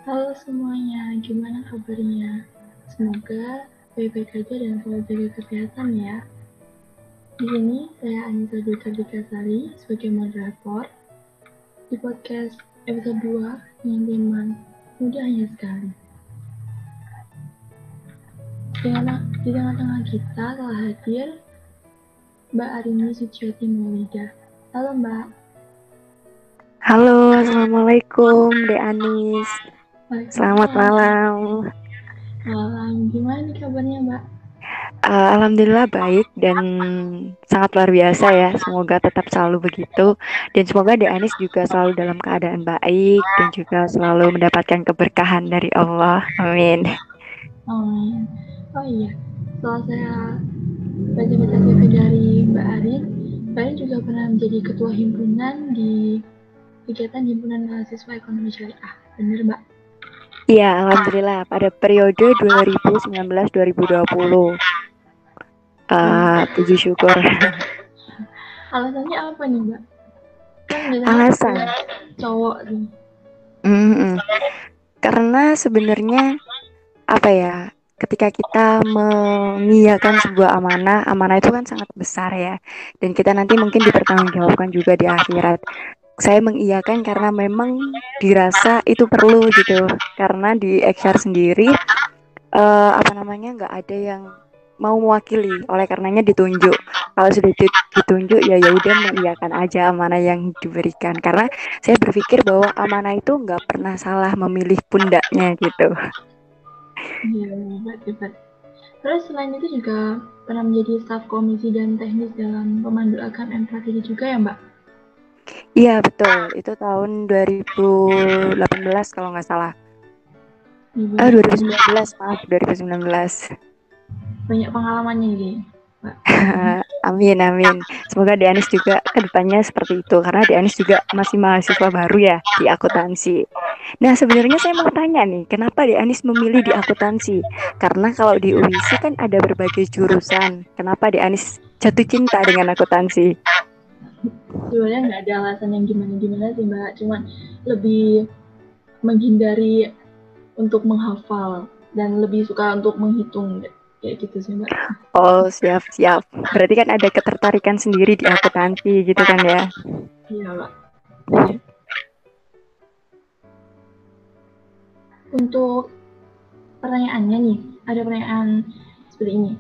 Halo semuanya, gimana kabarnya? Semoga baik-baik aja dan selalu jaga kesehatan ya. Di sini saya Anissa Dwi Kartika Sari sebagai moderator di podcast episode 2 yang tema mudah hanya sekali. Di tengah-tengah kita telah hadir Mbak Arini Suciati Maulida. Halo Mbak. Halo, Assalamualaikum, Dek Anis. Selamat Waalaikumsalam. malam. Malam, gimana nih kabarnya Mbak? Alhamdulillah baik dan sangat luar biasa ya. Semoga tetap selalu begitu. Dan semoga Dek Anis juga selalu dalam keadaan baik dan juga selalu mendapatkan keberkahan dari Allah. Amin. Oh iya, setelah saya baca-baca CV dari Mbak Arin, Mbak Arin juga pernah menjadi ketua himpunan di kegiatan himpunan mahasiswa ekonomi syariah. Bener Mbak? Iya, Alhamdulillah pada periode 2019-2020. Puji syukur. Alasannya apa nih Mbak? Kan biasanya ketua Alasan. cowok nih. Mm-mm. Karena sebenarnya apa ya, ketika kita mengiyakan sebuah amanah, amanah itu kan sangat besar ya, dan kita nanti mungkin dipertanggungjawabkan juga di akhirat. Saya mengiyakan karena memang dirasa itu perlu gitu, karena di HR sendiri apa namanya nggak ada yang mau mewakili, oleh karenanya ditunjuk. Kalau sudah ditunjuk ya ya udah mengiyakan aja amanah yang diberikan, karena saya berpikir bahwa amanah itu nggak pernah salah memilih pundaknya gitu. Iya, hebat. Terus selain itu juga pernah menjadi staf komisi dan teknis dalam pemandu AKM strategi juga ya Mbak? Iya betul, itu tahun 2018 kalau nggak salah. Iya, banyak 2019, maaf 2019. banyak pengalamannya ini Mbak. Amin, amin. Semoga Dianis juga kedepannya seperti itu, karena Dianis juga masih mahasiswa baru ya di akuntansi. Nah sebenarnya saya mau tanya nih, kenapa Dianis memilih di akuntansi? Karena kalau di UISI kan ada berbagai jurusan. Kenapa Dianis jatuh cinta dengan akuntansi? Sebenarnya nggak ada alasan yang gimana-gimana sih Mbak, cuman lebih menghindari untuk menghafal dan lebih suka untuk menghitung kayak gitu sih Mbak. Oh siap, siap. Berarti kan ada ketertarikan sendiri di akuntansi gitu kan ya? Iya Mbak. Iya. Untuk pertanyaannya nih, ada pertanyaan seperti ini.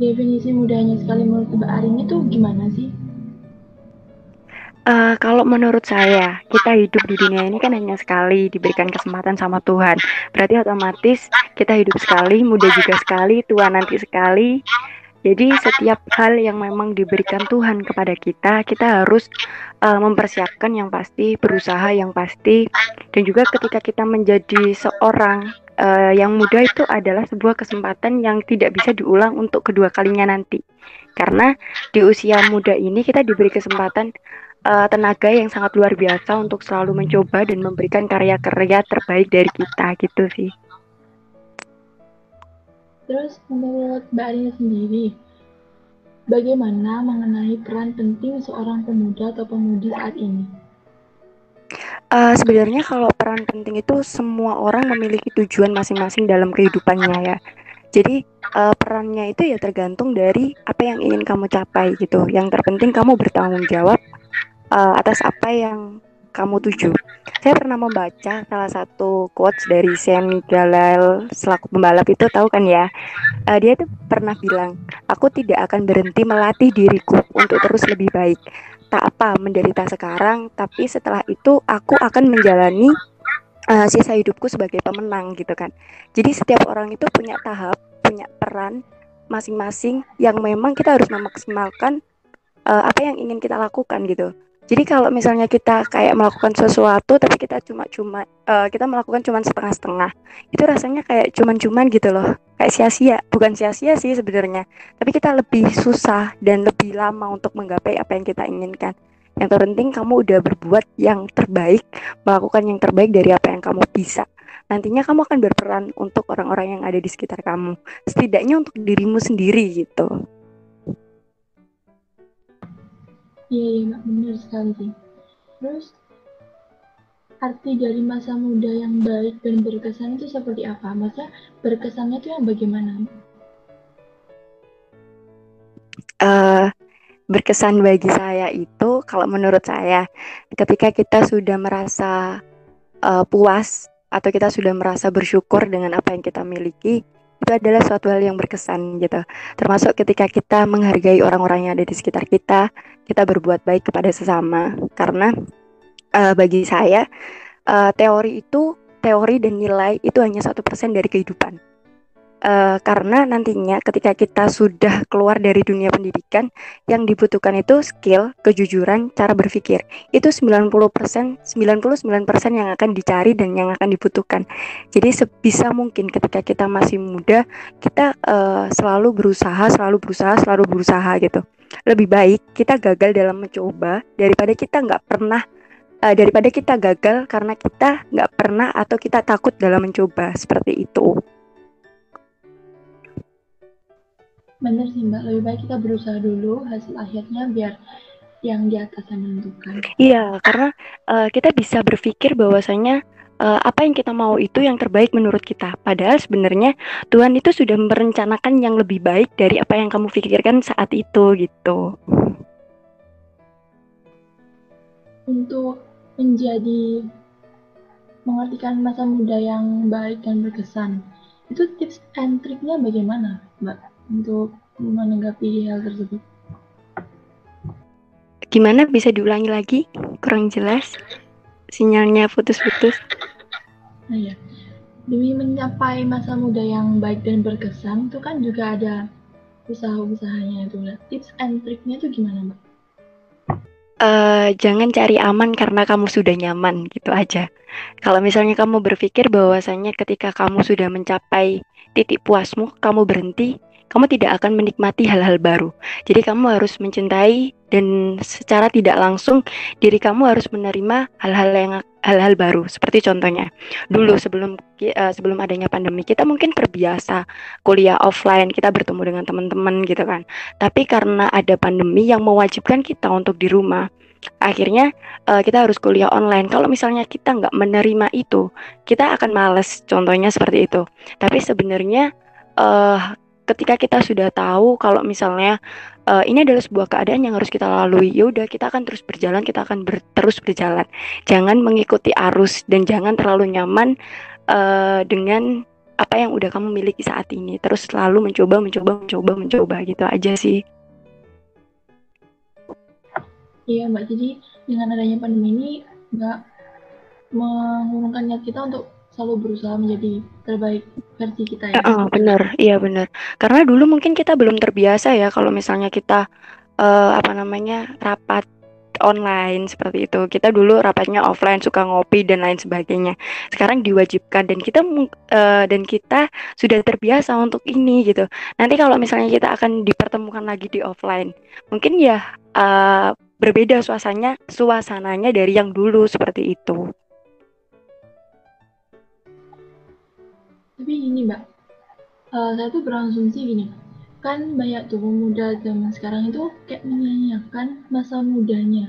Definisi mudahnya sekali menurut Mbak Arin itu gimana sih? Kalau menurut saya, kita hidup di dunia ini kan hanya sekali diberikan kesempatan sama Tuhan. Berarti otomatis kita hidup sekali, muda juga sekali, tua nanti sekali. Jadi setiap hal yang memang diberikan Tuhan kepada kita, kita harus mempersiapkan yang pasti, berusaha yang pasti, dan juga ketika kita menjadi seorang yang muda itu adalah sebuah kesempatan yang tidak bisa diulang untuk kedua kalinya nanti. Karena di usia muda ini kita diberi kesempatan tenaga yang sangat luar biasa untuk selalu mencoba dan memberikan karya-karya terbaik dari kita gitu sih. Terus menurut Mbak Arin sendiri, bagaimana mengenai peran penting seorang pemuda atau pemudi saat ini? Sebenarnya kalau peran penting itu semua orang memiliki tujuan masing-masing dalam kehidupannya ya. Jadi perannya itu ya tergantung dari apa yang ingin kamu capai gitu. Yang terpenting kamu bertanggung jawab atas apa yang kamu tuju. Saya pernah membaca salah satu quotes dari Sam Jalal selaku pembalap itu, tahu kan ya? Dia tuh pernah bilang, aku tidak akan berhenti melatih diriku untuk terus lebih baik. Tak apa menderita sekarang, tapi setelah itu aku akan menjalani sisa hidupku sebagai pemenang gitu kan. Jadi setiap orang itu punya tahap, punya peran masing-masing yang memang kita harus memaksimalkan apa yang ingin kita lakukan gitu. Jadi kalau misalnya kita kayak melakukan sesuatu tapi kita cuma-cuma kita melakukan cuma setengah-setengah, itu rasanya kayak cuman-cuman gitu loh, kayak sia-sia. Bukan sia-sia sih sebenarnya, tapi kita lebih susah dan lebih lama untuk menggapai apa yang kita inginkan. Yang terpenting kamu udah berbuat yang terbaik, melakukan yang terbaik dari apa yang kamu bisa. Nantinya kamu akan berperan untuk orang-orang yang ada di sekitar kamu, setidaknya untuk dirimu sendiri gitu. Iya, iya Mbak, benar sekali sih. Terus arti dari masa muda yang baik dan berkesan itu seperti apa? Maksudnya berkesannya itu yang bagaimana? Uh, Berkesan bagi saya itu, kalau menurut saya, ketika kita sudah merasa puas atau kita sudah merasa bersyukur dengan apa yang kita miliki, itu adalah suatu hal yang berkesan gitu. Termasuk ketika kita menghargai orang-orang yang ada di sekitar kita, kita berbuat baik kepada sesama. Karena bagi saya teori dan nilai itu hanya 1% dari kehidupan. Karena nantinya ketika kita sudah keluar dari dunia pendidikan, yang dibutuhkan itu skill, kejujuran, cara berpikir. Itu 90%, 99% yang akan dicari dan yang akan dibutuhkan. Jadi sebisa mungkin ketika kita masih muda, kita selalu berusaha gitu. Lebih baik kita gagal dalam mencoba daripada kita gagal karena kita nggak pernah atau kita takut dalam mencoba, seperti itu. Bener sih Mbak, lebih baik kita berusaha dulu, hasil akhirnya biar yang di atas yang menentukan. Iya, karena kita bisa berpikir bahwasanya apa yang kita mau itu yang terbaik menurut kita. Padahal sebenarnya Tuhan itu sudah merencanakan yang lebih baik dari apa yang kamu pikirkan saat itu gitu. Untuk mengartikan masa muda yang baik dan berkesan, itu tips and triknya bagaimana Mbak untuk menanggapi hal tersebut? Gimana, bisa diulangi lagi? Kurang jelas. Sinyalnya putus-putus. Nah ya, demi mencapai masa muda yang baik dan berkesan itu kan juga ada usaha-usahanya itu. Tips and triknya itu gimana Mbak? Jangan cari aman karena kamu sudah nyaman, gitu aja. Kalau misalnya kamu berpikir bahwasanya ketika kamu sudah mencapai titik puasmu, kamu berhenti, kamu tidak akan menikmati hal-hal baru. Jadi kamu harus mencintai dan secara tidak langsung diri kamu harus menerima hal-hal baru. Seperti contohnya, dulu sebelum adanya pandemi, kita mungkin terbiasa kuliah offline, kita bertemu dengan teman-teman gitu kan. Tapi karena ada pandemi yang mewajibkan kita untuk di rumah, akhirnya kita harus kuliah online. Kalau misalnya kita nggak menerima itu, kita akan males, contohnya seperti itu. Tapi sebenarnya ketika kita sudah tahu kalau misalnya ini adalah sebuah keadaan yang harus kita lalui, ya udah, kita akan terus berjalan, kita akan terus berjalan. Jangan mengikuti arus dan jangan terlalu nyaman dengan apa yang udah kamu miliki saat ini. Terus selalu mencoba gitu aja sih. Iya Mbak, jadi dengan adanya pandemi ini Mbak mengurungkan niat kita untuk selalu berusaha menjadi terbaik versi kita ya. Bener, iya bener. Karena dulu mungkin kita belum terbiasa ya kalau misalnya kita rapat online seperti itu. Kita dulu rapatnya offline, suka ngopi dan lain sebagainya. Sekarang diwajibkan dan kita sudah terbiasa untuk ini gitu. Nanti kalau misalnya kita akan dipertemukan lagi di offline, mungkin ya berbeda suasananya dari yang dulu, seperti itu. Tapi gini Mbak, saya tuh berasumsi gini, kan banyak tuh pemuda zaman sekarang itu kayak menyanyiakan masa mudanya.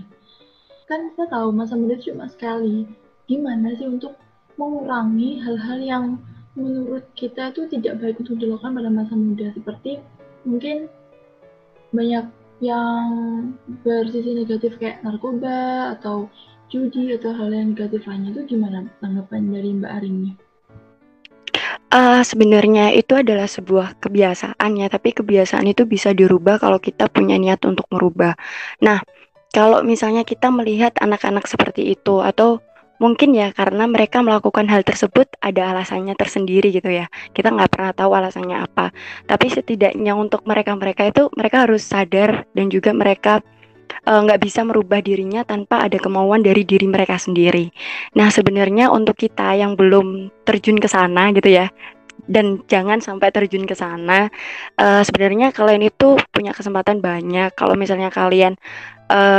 Kan kita tahu masa muda itu cuma sekali. Gimana sih untuk mengurangi hal-hal yang menurut kita itu tidak baik untuk dilakukan pada masa muda, seperti mungkin banyak yang bersisi negatif kayak narkoba atau judi atau hal yang negatif lainnya. Itu gimana tanggapan dari Mbak Arini? Sebenarnya itu adalah sebuah kebiasaan ya, tapi kebiasaan itu bisa dirubah kalau kita punya niat untuk merubah. Nah, kalau misalnya kita melihat anak-anak seperti itu, atau mungkin ya karena mereka melakukan hal tersebut ada alasannya tersendiri gitu ya. Kita nggak pernah tahu alasannya apa. Tapi setidaknya untuk mereka itu, mereka harus sadar dan juga mereka nggak bisa merubah dirinya tanpa ada kemauan dari diri mereka sendiri. Nah, sebenarnya untuk kita yang belum terjun ke sana gitu ya, dan jangan sampai terjun ke sana, sebenarnya kalian itu punya kesempatan banyak. Kalau misalnya kalian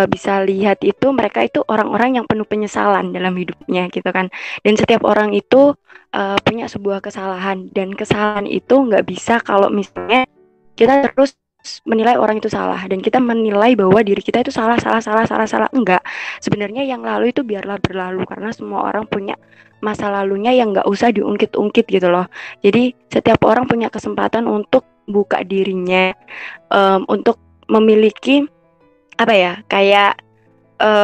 bisa lihat itu, mereka itu orang-orang yang penuh penyesalan dalam hidupnya gitu kan. Dan setiap orang itu punya sebuah kesalahan, dan kesalahan itu nggak bisa kalau misalnya kita terus menilai orang itu salah dan kita menilai bahwa diri kita itu salah enggak. Sebenarnya yang lalu itu biarlah berlalu karena semua orang punya masa lalunya yang nggak usah diungkit-ungkit gitu loh. Jadi setiap orang punya kesempatan untuk buka dirinya, untuk memiliki apa ya, kayak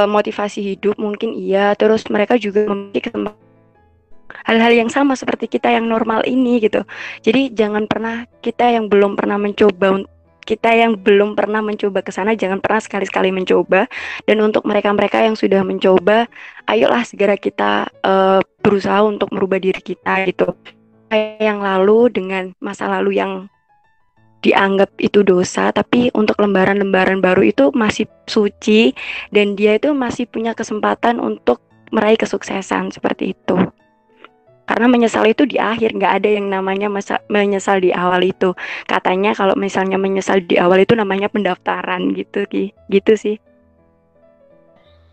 motivasi hidup mungkin iya, terus mereka juga memiliki hal-hal yang sama seperti kita yang normal ini gitu. Jadi jangan pernah kita yang belum pernah mencoba ke sana jangan pernah sekali-sekali mencoba, dan untuk mereka-mereka yang sudah mencoba, ayolah segera kita berusaha untuk merubah diri kita gitu. Kayak yang lalu dengan masa lalu yang dianggap itu dosa, tapi untuk lembaran-lembaran baru itu masih suci dan dia itu masih punya kesempatan untuk meraih kesuksesan seperti itu. Karena menyesal itu di akhir, nggak ada yang namanya menyesal di awal itu. Katanya kalau misalnya menyesal di awal itu namanya pendaftaran gitu, gitu sih.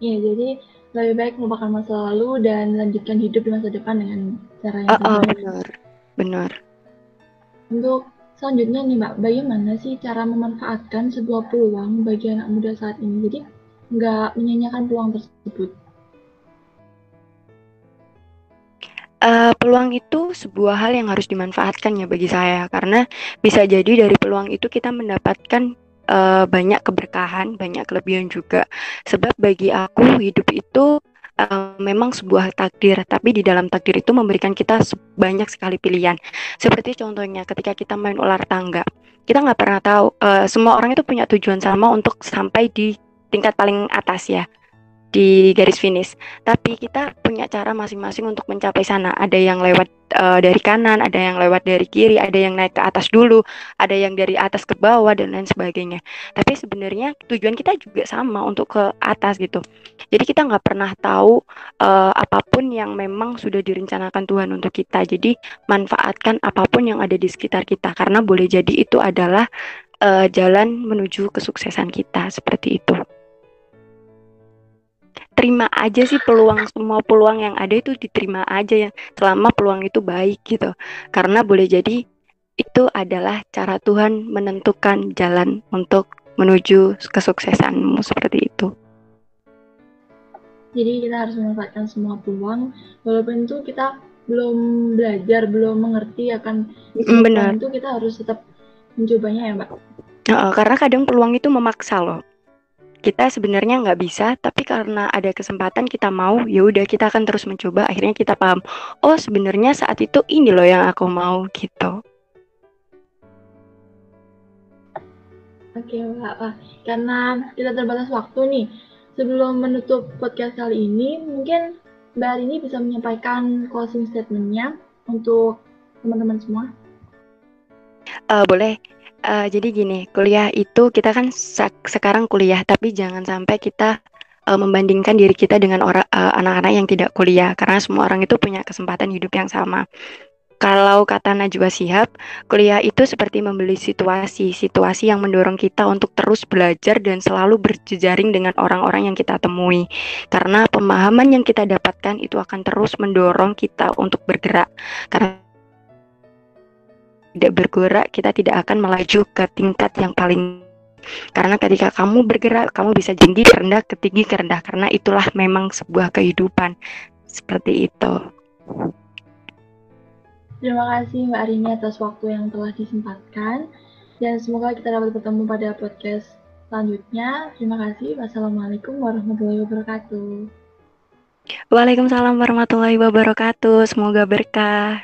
Iya, jadi lebih baik melupakan masa lalu dan lanjutkan hidup di masa depan dengan cara yang terbaik. Benar. Untuk selanjutnya nih Mbak, bagaimana sih cara memanfaatkan sebuah peluang bagi anak muda saat ini? Jadi nggak menyanyiakan peluang tersebut. Peluang itu sebuah hal yang harus dimanfaatkan ya bagi saya, karena bisa jadi dari peluang itu kita mendapatkan banyak keberkahan, banyak kelebihan juga. Sebab bagi aku hidup itu memang sebuah takdir, tapi di dalam takdir itu memberikan kita banyak sekali pilihan. Seperti contohnya ketika kita main ular tangga, kita nggak pernah tahu, semua orang itu punya tujuan sama untuk sampai di tingkat paling atas ya, di garis finish. Tapi kita punya cara masing-masing untuk mencapai sana. Ada yang lewat dari kanan, ada yang lewat dari kiri, ada yang naik ke atas dulu, ada yang dari atas ke bawah dan lain sebagainya. Tapi sebenarnya tujuan kita juga sama untuk ke atas gitu. Jadi kita nggak pernah tahu apapun yang memang sudah direncanakan Tuhan untuk kita. Jadi manfaatkan apapun yang ada di sekitar kita, karena boleh jadi itu adalah jalan menuju kesuksesan kita, seperti itu. Terima aja sih peluang, semua peluang yang ada itu diterima aja ya, selama peluang itu baik gitu. Karena boleh jadi itu adalah cara Tuhan menentukan jalan untuk menuju kesuksesanmu, seperti itu. Jadi kita harus memanfaatkan semua peluang, walaupun itu kita belum belajar, belum mengerti akan peluang itu, kita harus tetap mencobanya ya Mbak. Karena kadang peluang itu memaksa loh. Kita sebenarnya nggak bisa, tapi karena ada kesempatan kita mau, ya udah kita akan terus mencoba. Akhirnya kita paham, oh sebenarnya saat itu ini loh yang aku mau gitu. Oke Mbak, karena kita terbatas waktu nih, sebelum menutup podcast kali ini, mungkin Mbak Arini bisa menyampaikan closing statement-nya untuk teman-teman semua. Boleh. Jadi gini, kuliah itu kita kan sekarang kuliah, tapi jangan sampai kita membandingkan diri kita dengan anak-anak yang tidak kuliah, karena semua orang itu punya kesempatan hidup yang sama. Kalau kata Najwa Shihab, kuliah itu seperti membeli situasi yang mendorong kita untuk terus belajar dan selalu berjejaring dengan orang-orang yang kita temui. Karena pemahaman yang kita dapatkan itu akan terus mendorong kita untuk bergerak. Karena tidak bergerak, kita tidak akan melaju ke tingkat yang paling. Karena ketika kamu bergerak, kamu bisa tinggi ke rendah, ke tinggi ke rendah. Karena itulah memang sebuah kehidupan. Seperti itu. Terima kasih Mbak Arini atas waktu yang telah disempatkan. Dan semoga kita dapat bertemu pada podcast selanjutnya. Terima kasih. Wassalamualaikum warahmatullahi wabarakatuh. Waalaikumsalam warahmatullahi wabarakatuh. Semoga berkah.